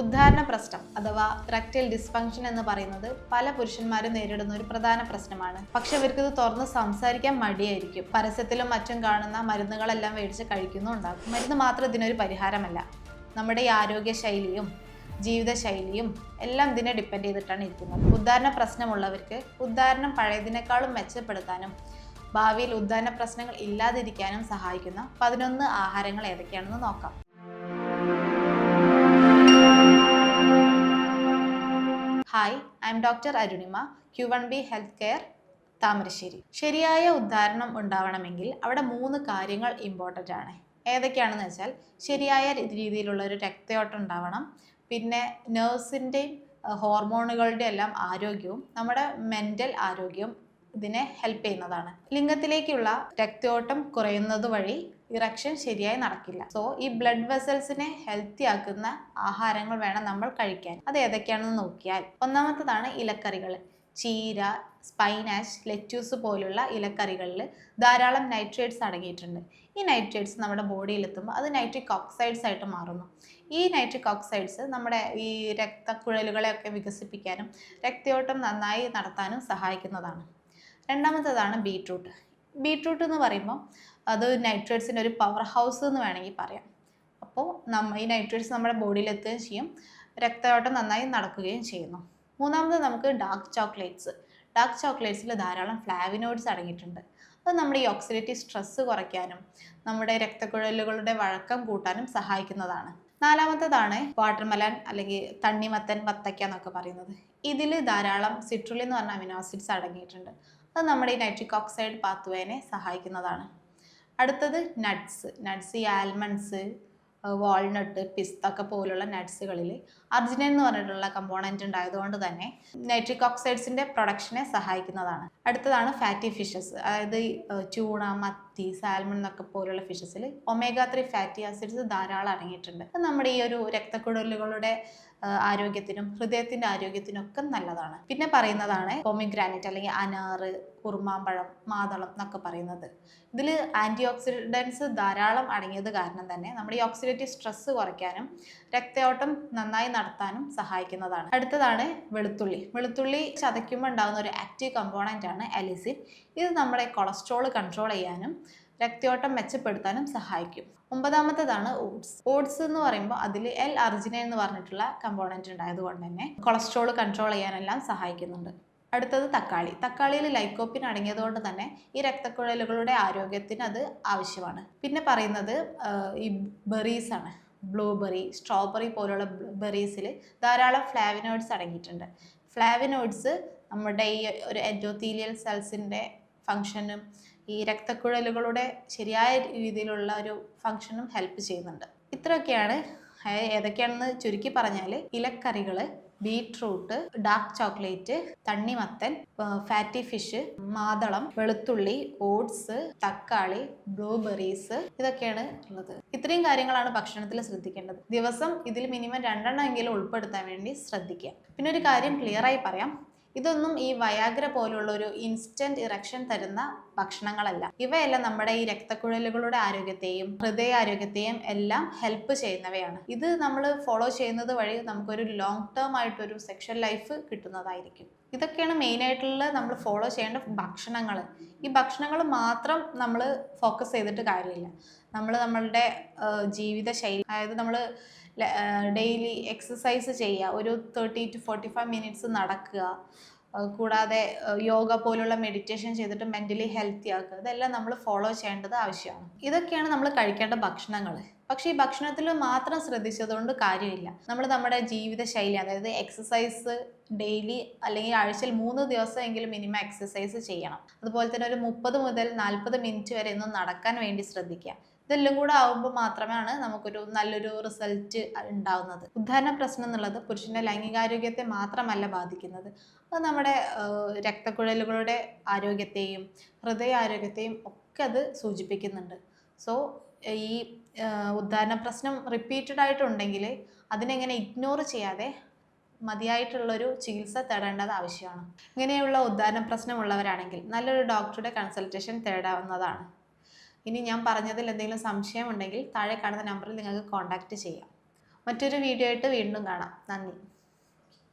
ഉദ്ധാരണ പ്രശ്നം അഥവാ erectile dysfunction എന്ന് പറയുന്നത് പല പുരുഷന്മാരും നേരിടുന്ന ഒരു പ്രധാന പ്രശ്നമാണ്. പക്ഷെ അവർക്കിത് തുറന്ന് സംസാരിക്കാൻ മടിയായിരിക്കും. പരസ്യത്തിലും മറ്റും കാണുന്ന മരുന്നുകളെല്ലാം മേടിച്ച് കഴിക്കുന്നുണ്ടാകും. മരുന്ന് മാത്രം ഇതിനൊരു പരിഹാരമല്ല. നമ്മുടെ ഈ ആരോഗ്യശൈലിയും ജീവിതശൈലിയും എല്ലാം ഇതിനെ ഡിപ്പെൻഡ് ചെയ്തിട്ടാണ് ഇരിക്കുന്നത്. ഉദ്ധാരണ പ്രശ്നമുള്ളവർക്ക് ഉദ്ധാരണം പഴയതിനേക്കാളും മെച്ചപ്പെടുത്താനും ഭാവിയിൽ ഉദ്ധാരണ പ്രശ്നങ്ങൾ ഇല്ലാതിരിക്കാനും സഹായിക്കുന്ന 11 ആഹാരങ്ങൾ ഏതൊക്കെയാണെന്ന് നോക്കാം. Hi, I M doctor Arunima, Q1B health care, Thamarassery. ശരിയായ ഉദ്ധാരണം ഉണ്ടാവണമെങ്കിൽ അവിടെ 3 കാര്യങ്ങൾ ഇമ്പോർട്ടൻ്റ് ആണ്. ഏതൊക്കെയാണെന്ന് വെച്ചാൽ, ശരിയായ രീതിയിലുള്ള ഒരു രക്തയോട്ടം ഉണ്ടാവണം, പിന്നെ നെർവ്സിൻ്റെയും ഹോർമോണുകളുടെ എല്ലാം ആരോഗ്യവും നമ്മുടെ മെൻ്റൽ ആരോഗ്യവും ഇതിനെ ഹെൽപ്പ് ചെയ്യുന്നതാണ്. ലിംഗത്തിലേക്കുള്ള രക്തയോട്ടം കുറയുന്നത് വഴി ഇറക്ഷൻ ശരിയായി നടക്കില്ല. സോ ഈ ബ്ലഡ് വെസൽസിനെ ഹെൽത്തി ആക്കുന്ന ആഹാരങ്ങൾ വേണം നമ്മൾ കഴിക്കാൻ. അത് ഏതൊക്കെയാണെന്ന് നോക്കിയാൽ, ഒന്നാമത്തതാണ് ഇലക്കറികൾ. ചീര, സ്പൈനാച്ച്, ലെറ്റ്യൂസ് പോലുള്ള ഇലക്കറികളിൽ ധാരാളം നൈട്രേറ്റ്സ് അടങ്ങിയിട്ടുണ്ട്. ഈ നൈട്രേറ്റ്സ് നമ്മുടെ ബോഡിയിലെത്തുമ്പോൾ അത് നൈട്രിക് ഓക്സൈഡ്സ് ആയിട്ട് മാറുന്നു. ഈ നൈട്രിക് ഓക്സൈഡ്സ് നമ്മുടെ ഈ രക്തക്കുഴലുകളെയൊക്കെ വികസിപ്പിക്കാനും രക്തയോട്ടം നന്നായി നടത്താനും സഹായിക്കുന്നതാണ്. രണ്ടാമത്തേതാണ് ബീട്രൂട്ട്. ബീട്രൂട്ട് എന്ന് പറയുമ്പോൾ അത് നൈട്രേറ്റ്സിൻ്റെ ഒരു പവർ ഹൗസ് എന്ന് വേണമെങ്കിൽ പറയാം. അപ്പോൾ ഈ നൈട്രേറ്റ്സ് നമ്മുടെ ബോഡിയിൽ എത്തുകയും ചെയ്യും, രക്തയോട്ടം നന്നായി നടക്കുകയും ചെയ്യുന്നു. മൂന്നാമത് നമുക്ക് ഡാർക്ക് ചോക്ലേറ്റ്സ്. ഡാർക്ക് ചോക്ലേറ്റ്സിൽ ധാരാളം ഫ്ലാവിനോയിഡ്സ് അടങ്ങിയിട്ടുണ്ട്. അത് നമ്മുടെ ഈ ഓക്സിഡേറ്റീവ് സ്ട്രെസ്സ് കുറയ്ക്കാനും നമ്മുടെ രക്തക്കുഴലുകളുടെ വഴക്കം കൂട്ടാനും സഹായിക്കുന്നതാണ്. നാലാമത്തേതാണ് വാട്ടർമെലൺ അല്ലെങ്കിൽ തണ്ണിമത്തൻ, വത്തക്ക എന്നൊക്കെ പറയുന്നത്. ഇതിൽ ധാരാളം സിട്രുലിൻ എന്ന് പറഞ്ഞ അമിനോ ആസിഡ്സ് അടങ്ങിയിട്ടുണ്ട്. അത് നമ്മുടെ ഈ നൈട്രിക് ഓക്സൈഡ് പാത്വേനെ സഹായിക്കുന്നതാണ്. അടുത്തത് നട്ട്സ് ഈ ആൽമണ്ട്സ്, വാൾനട്ട്, പിസ്ത ഒക്കെ പോലുള്ള നട്ട്സുകളിൽ അർജിനിൻ എന്ന് പറഞ്ഞിട്ടുള്ള കമ്പോണൻറ്റ് ഉണ്ടായതുകൊണ്ട് തന്നെ നൈട്രിക് ഓക്സൈഡ്സിൻ്റെ പ്രൊഡക്ഷനെ സഹായിക്കുന്നതാണ്. അടുത്തതാണ് ഫാറ്റി ഫിഷസ്. അതായത് ട്യൂണ, മത്തി, സാൽമൺ എന്നൊക്കെ പോലുള്ള ഫിഷസിൽ ഒമേഗ 3 ഫാറ്റി ആസിഡ്സ് ധാരാളം അടങ്ങിയിട്ടുണ്ട്. അത് നമ്മുടെ ഈ ഒരു രക്തക്കുഴലുകളുടെ ആരോഗ്യത്തിനും ഹൃദയത്തിൻ്റെ ആരോഗ്യത്തിനും ഒക്കെ നല്ലതാണ്. പിന്നെ പറയുന്നതാണ് പൊമിഗ്രാനൈറ്റ് അല്ലെങ്കിൽ അനാറ്, ഉറുമാമ്പഴം, മാതളം എന്നൊക്കെ പറയുന്നത്. ഇതിൽ ആൻറ്റി ഓക്സിഡൻസ് ധാരാളം അടങ്ങിയത് കാരണം തന്നെ നമ്മുടെ ഈ ഓക്സിഡേറ്റീവ് സ്ട്രെസ്സ് കുറയ്ക്കാനും രക്തയോട്ടം നന്നായി നടത്താനും സഹായിക്കുന്നതാണ്. അടുത്തതാണ് വെളുത്തുള്ളി. വെളുത്തുള്ളി ചതയ്ക്കുമ്പോൾ ഉണ്ടാകുന്ന ഒരു ആക്റ്റീവ് കമ്പോണൻ്റ് ആണ് അലിസിൻ. ഇത് നമ്മുടെ കൊളസ്ട്രോൾ കൺട്രോൾ ചെയ്യാനും രക്തയോട്ടം മെച്ചപ്പെടുത്താനും സഹായിക്കും. 9ാമത്തേതാണ് ഓട്സ് എന്ന് പറയുമ്പോൾ അതിൽ L-അർജിനൈൻ എന്ന് പറഞ്ഞിട്ടുള്ള കമ്പോണൻറ്റ് ഉണ്ടായതുകൊണ്ട് തന്നെ കൊളസ്ട്രോൾ കൺട്രോൾ ചെയ്യാനെല്ലാം സഹായിക്കുന്നുണ്ട്. അടുത്തത് തക്കാളിയിൽ ലൈക്കോപ്പിൻ അടങ്ങിയതുകൊണ്ട് തന്നെ ഈ രക്തക്കുഴലുകളുടെ ആരോഗ്യത്തിന് അത് ആവശ്യമാണ്. പിന്നെ പറയുന്നത് ഈ ബെറീസ് ആണ്. ബ്ലൂബെറി, സ്ട്രോബെറി പോലുള്ള ബെറീസിൽ ധാരാളം ഫ്ലാവിനോയിഡ്സ് അടങ്ങിയിട്ടുണ്ട്. ഫ്ലാവിനോയിഡ്സ് നമ്മുടെ ഈ ഒരു എൻഡോത്തീലിയൽ സെൽസിൻ്റെ ഫങ്ഷനും ഈ രക്തക്കുഴലുകളുടെ ശരിയായ രീതിയിലുള്ള ഒരു ഫങ്ഷനും ഹെൽപ്പ് ചെയ്യുന്നുണ്ട്. ഇത്രയൊക്കെയാണ്. ഏതൊക്കെയാണെന്ന് ചുരുക്കി പറഞ്ഞാൽ, ഇലക്കറികൾ, ബീട്രൂട്ട്, ഡാർക്ക് ചോക്ലേറ്റ്, തണ്ണിമത്തൻ, ഫാറ്റി ഫിഷ്, മാതളം, വെളുത്തുള്ളി, ഓട്സ്, തക്കാളി, ബ്ലൂബെറീസ്, ഇതൊക്കെയാണ് ഉള്ളത്. ഇത്രയും കാര്യങ്ങളാണ് ഭക്ഷണത്തിൽ ശ്രദ്ധിക്കേണ്ടത്. ദിവസം ഇതിൽ മിനിമം 2 എങ്കിലും ഉൾപ്പെടുത്താൻ വേണ്ടി ശ്രദ്ധിക്കുക. പിന്നെ ഒരു കാര്യം ക്ലിയറായി പറയാം, ഇതൊന്നും ഈ വയാഗ്ര പോലുള്ള ഒരു ഇൻസ്റ്റന്റ് ഇറക്ഷൻ തരുന്ന ഭക്ഷണങ്ങളല്ല. ഇവയെല്ലാം നമ്മുടെ ഈ രക്തക്കുഴലുകളുടെ ആരോഗ്യത്തെയും ഹൃദയാരോഗ്യത്തെയും എല്ലാം ഹെൽപ്പ് ചെയ്യുന്നവയാണ്. ഇത് നമ്മൾ ഫോളോ ചെയ്യുന്നത് വഴി നമുക്കൊരു ലോങ് ടേം ആയിട്ടൊരു സെക്ഷൽ ലൈഫ് കിട്ടുന്നതായിരിക്കും. ഇതൊക്കെയാണ് മെയിനായിട്ടുള്ള നമ്മൾ ഫോളോ ചെയ്യേണ്ട ഭക്ഷണങ്ങൾ. ഈ ഭക്ഷണങ്ങൾ മാത്രം നമ്മൾ ഫോക്കസ് ചെയ്തിട്ട് കാര്യമില്ല. നമ്മളുടെ ജീവിതശൈലി, അതായത് നമ്മൾ ഡെയിലി എക്സസൈസ് ചെയ്യുക, ഒരു 30 to 45 മിനിറ്റ്സ് നടക്കുക, കൂടാതെ യോഗ പോലുള്ള മെഡിറ്റേഷൻ ചെയ്തിട്ട് മെൻ്റലി ഹെൽത്തി ആക്കുക, ഇതെല്ലാം നമ്മൾ ഫോളോ ചെയ്യേണ്ടത് ആവശ്യമാണ്. ഇതൊക്കെയാണ് നമ്മൾ കഴിക്കേണ്ട ഭക്ഷണങ്ങൾ. പക്ഷേ ഈ ഭക്ഷണത്തിൽ മാത്രം ശ്രദ്ധിച്ചതുകൊണ്ട് കാര്യമില്ല. നമ്മൾ നമ്മുടെ ജീവിതശൈലി, അതായത് എക്സസൈസ് ഡെയിലി അല്ലെങ്കിൽ ആഴ്ചയിൽ 3 ദിവസമെങ്കിലും മിനിമം എക്സസൈസ് ചെയ്യണം. അതുപോലെ തന്നെ ഒരു 30 മുതൽ 40 മിനിറ്റ് വരെ ഒന്ന് നടക്കാൻ വേണ്ടി ശ്രദ്ധിക്കുക. ഇതെല്ലാം കൂടെ ആവുമ്പോൾ മാത്രമാണ് നമുക്കൊരു നല്ലൊരു റിസൾട്ട് ഉണ്ടാകുന്നത്. ഉദ്ധാരണ പ്രശ്നം എന്നുള്ളത് പുരുഷൻ്റെ ലൈംഗികാരോഗ്യത്തെ മാത്രമല്ല ബാധിക്കുന്നത്, അത് നമ്മുടെ രക്തക്കുഴലുകളുടെ ആരോഗ്യത്തെയും ഹൃദയാരോഗ്യത്തെയും ഒക്കെ അത് സൂചിപ്പിക്കുന്നുണ്ട്. സോ ഈ ഉദ്ധാരണ പ്രശ്നം റിപ്പീറ്റഡ് ആയിട്ടുണ്ടെങ്കിൽ അതിനെങ്ങനെ ഇഗ്നോർ ചെയ്യാതെ മതിയായിട്ടുള്ളൊരു ചികിത്സ തേടേണ്ടത് ആവശ്യമാണ്. ഇങ്ങനെയുള്ള ഉദ്ധാരണ പ്രശ്നമുള്ളവരാണെങ്കിൽ നല്ലൊരു ഡോക്ടറുടെ കൺസൾട്ടേഷൻ തേടാവുന്നതാണ്. ഇനി ഞാൻ പറഞ്ഞതിൽ എന്തെങ്കിലും സംശയമുണ്ടെങ്കിൽ താഴെ കാണുന്ന നമ്പറിൽ നിങ്ങൾക്ക് കോൺടാക്റ്റ് ചെയ്യാം. മറ്റൊരു വീഡിയോ ആയിട്ട് വീണ്ടും കാണാം. നന്ദി.